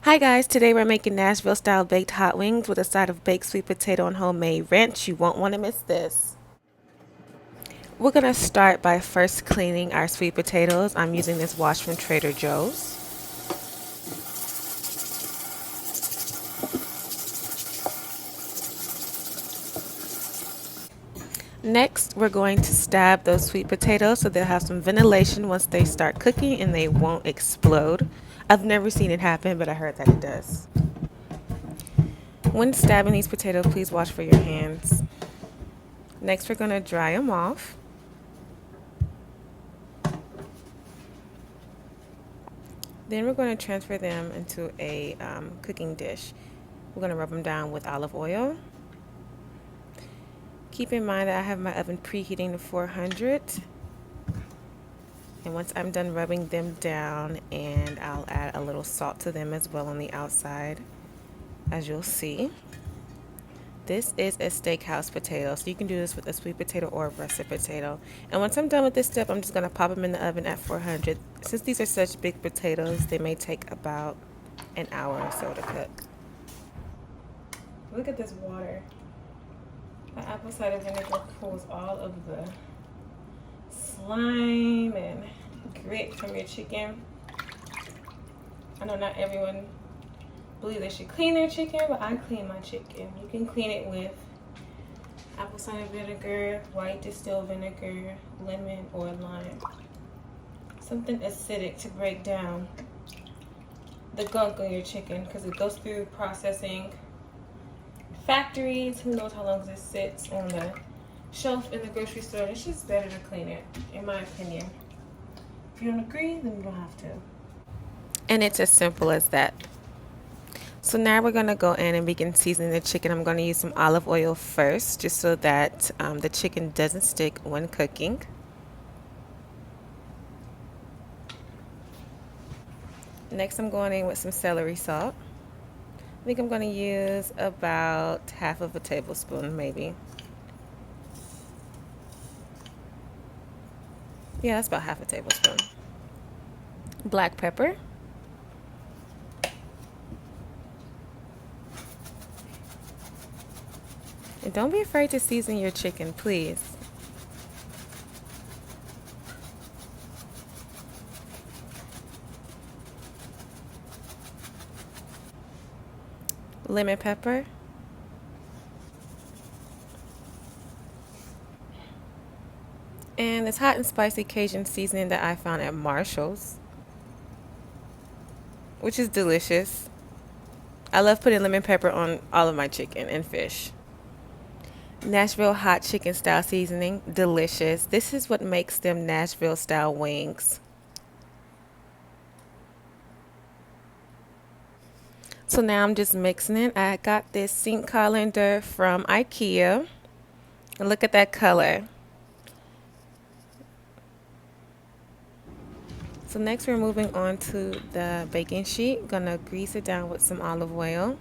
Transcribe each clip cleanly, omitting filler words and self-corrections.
Hi guys, today we're making Nashville style baked hot wings with a side of baked sweet potato and homemade ranch. You won't want to miss this. We're going to start by first cleaning our sweet potatoes. I'm using this wash from Trader Joe's. Next, we're going to stab those sweet potatoes so they'll have some ventilation once they start cooking and they won't explode. I've never seen it happen, but I heard that it does. When stabbing these potatoes, please wash for your hands. Next, we're going to dry them off. Then we're going to transfer them into a cooking dish. We're going to rub them down with olive oil. Keep in mind that I have my oven preheating to 400. And once I'm done rubbing them down, and I'll add a little salt to them as well on the outside, as you'll see. This is a steakhouse potato, so you can do this with a sweet potato or a russet potato. And once I'm done with this step, I'm just going to pop them in the oven at 400. Since these are such big potatoes, they may take about an hour or so to cook. Look at this water. The apple cider vinegar pulls all of the slime and grit from your chicken. I know not everyone believe they should clean their chicken, but I clean my chicken. You can clean it with apple cider vinegar, white distilled vinegar, lemon, or lime. Something acidic to break down the gunk of your chicken because it goes through processing factories. Who knows how long this sits on the shelf in the grocery store. It's just better to clean it, in my opinion. If you don't agree, then you don't have to. And it's as simple as that. So now we're going to go in and begin seasoning the chicken. I'm going to use some olive oil first, just so that the chicken doesn't stick when cooking. Next, I'm going in with some celery salt. I think I'm going to use about half of a tablespoon, maybe. Yeah, that's about half a tablespoon. Black pepper. And don't be afraid to season your chicken, please. Lemon pepper. And this hot and spicy Cajun seasoning that I found at Marshall's, which is delicious. I love putting lemon pepper on all of my chicken and fish. Nashville hot chicken style seasoning, delicious. This is what makes them Nashville style wings. So now I'm just mixing it. I got this sink colander from IKEA. And look at that color. So next we're moving on to the baking sheet. Gonna grease it down with some olive oil.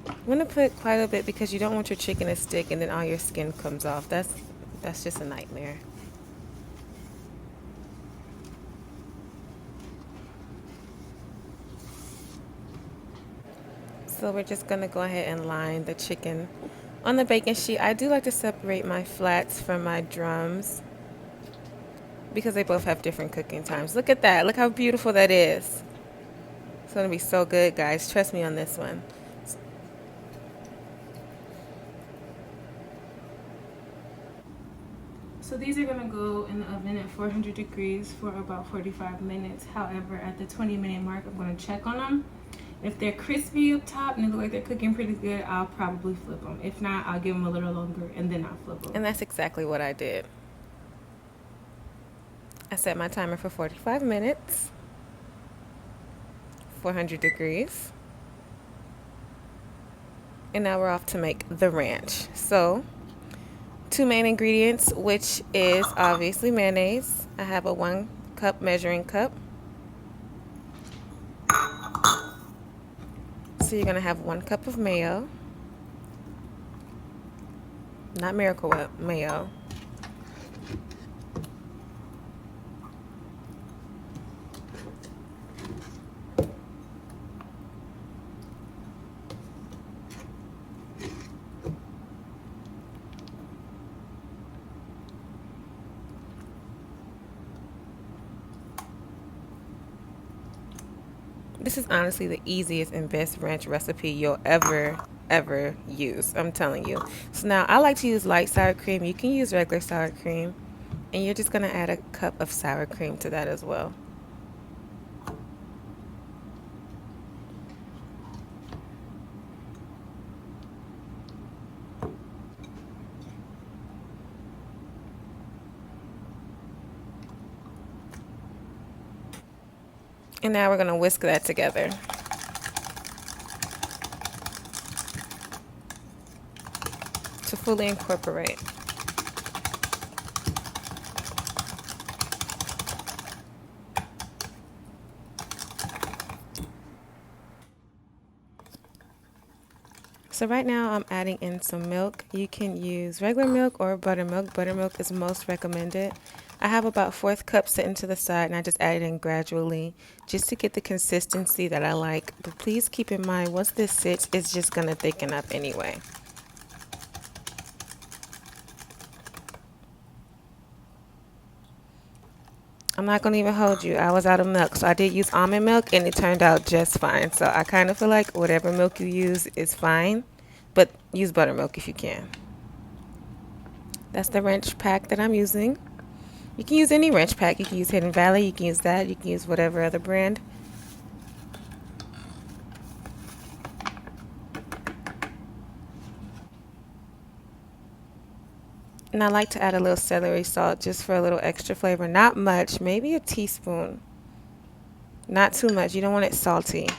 I'm gonna put quite a bit because you don't want your chicken to stick and then all your skin comes off. That's just a nightmare. So we're just gonna go ahead and line the chicken on the baking sheet. I do like to separate my flats from my drums because they both have different cooking times. Look at that. Look how beautiful that is. It's gonna be so good, guys. Trust me on this one. So these are gonna go in the oven at 400 degrees for about 45 minutes. However, at the 20-minute mark, I'm gonna check on them. If they're crispy up top and they look like they're cooking pretty good, I'll probably flip them. If not, I'll give them a little longer and then I'll flip them. And that's exactly what I did. I set my timer for 45 minutes, 400 degrees. And now we're off to make the ranch. So, two main ingredients, which is obviously mayonnaise. I have a 1 cup measuring cup. So you're gonna have 1 cup of mayo, not Miracle Whip, mayo. This is honestly the easiest and best ranch recipe you'll ever use. I'm telling you. So now I like to use light sour cream. You can use regular sour cream. And you're just going to add a cup of sour cream to that as well. And now we're going to whisk that together. To fully incorporate. So right now I'm adding in some milk. You can use regular milk or buttermilk. Buttermilk is most recommended. I have about 1/4 cup sitting to the side and I just add it in gradually just to get the consistency that I like. But please keep in mind once this sits, it's just going to thicken up anyway. I'm not going to even hold you. I was out of milk, so I did use almond milk, and it turned out just fine. So I kind of feel like whatever milk you use is fine, but use buttermilk if you can. That's the ranch pack that I'm using. You can use any ranch pack. You can use Hidden Valley. You can use that. You can use whatever other brand. And I like to add a little celery salt just for a little extra flavor. Not much, maybe a teaspoon. Not too much. You don't want it salty.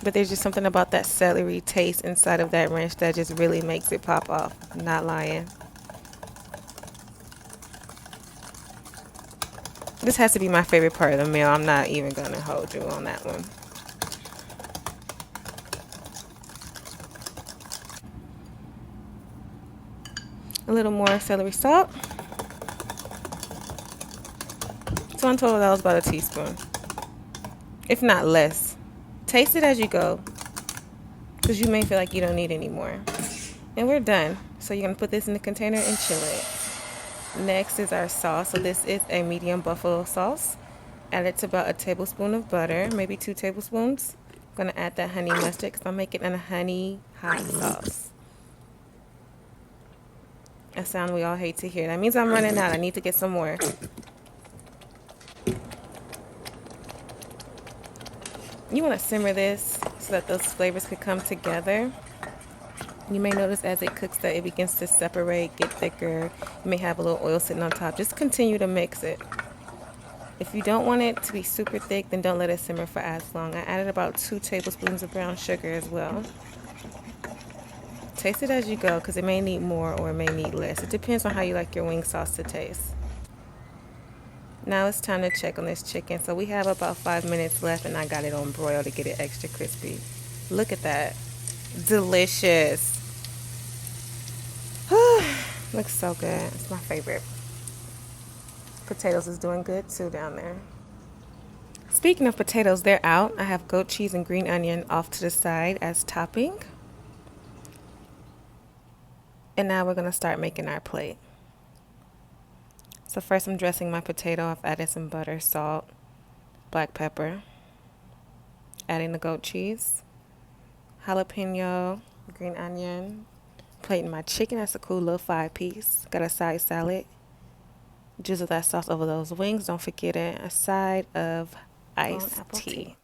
But there's just something about that celery taste inside of that ranch that just really makes it pop off. I'm not lying. This has to be my favorite part of the meal. I'm not even going to hold you on that one. A little more celery salt. So in total, that was about a teaspoon, if not less. Taste it as you go, because you may feel like you don't need any more. And we're done. So you're going to put this in the container and chill it. Next is our sauce. So this is a medium buffalo sauce. Add it to about a tablespoon of butter, maybe 2 tablespoons. I'm going to add that honey mustard because I'm making a honey hot sauce. A sound we all hate to hear. That means I'm running out. I need to get some more. You want to simmer this so that those flavors could come together. You may notice as it cooks that it begins to separate, get thicker. You may have a little oil sitting on top. Just continue to mix it. If you don't want it to be super thick, then don't let it simmer for as long. I added about 2 tablespoons of brown sugar as well. Taste it as you go because it may need more or it may need less. It depends on how you like your wing sauce to taste. Now it's time to check on this chicken. So we have about 5 minutes left and I got it on broil to get it extra crispy. Look at that. Delicious. Looks so good. It's my favorite. Potatoes is doing good too down there. Speaking of potatoes, they're out. I have goat cheese and green onion off to the side as topping. And now we're going to start making our plate. So first I'm dressing my potato. I've added some butter, salt, black pepper. Adding the goat cheese, jalapeno, green onion. Plating my chicken. That's a cool little 5-piece. Got a side salad. Drizzle that sauce over those wings. Don't forget it. A side of iced tea.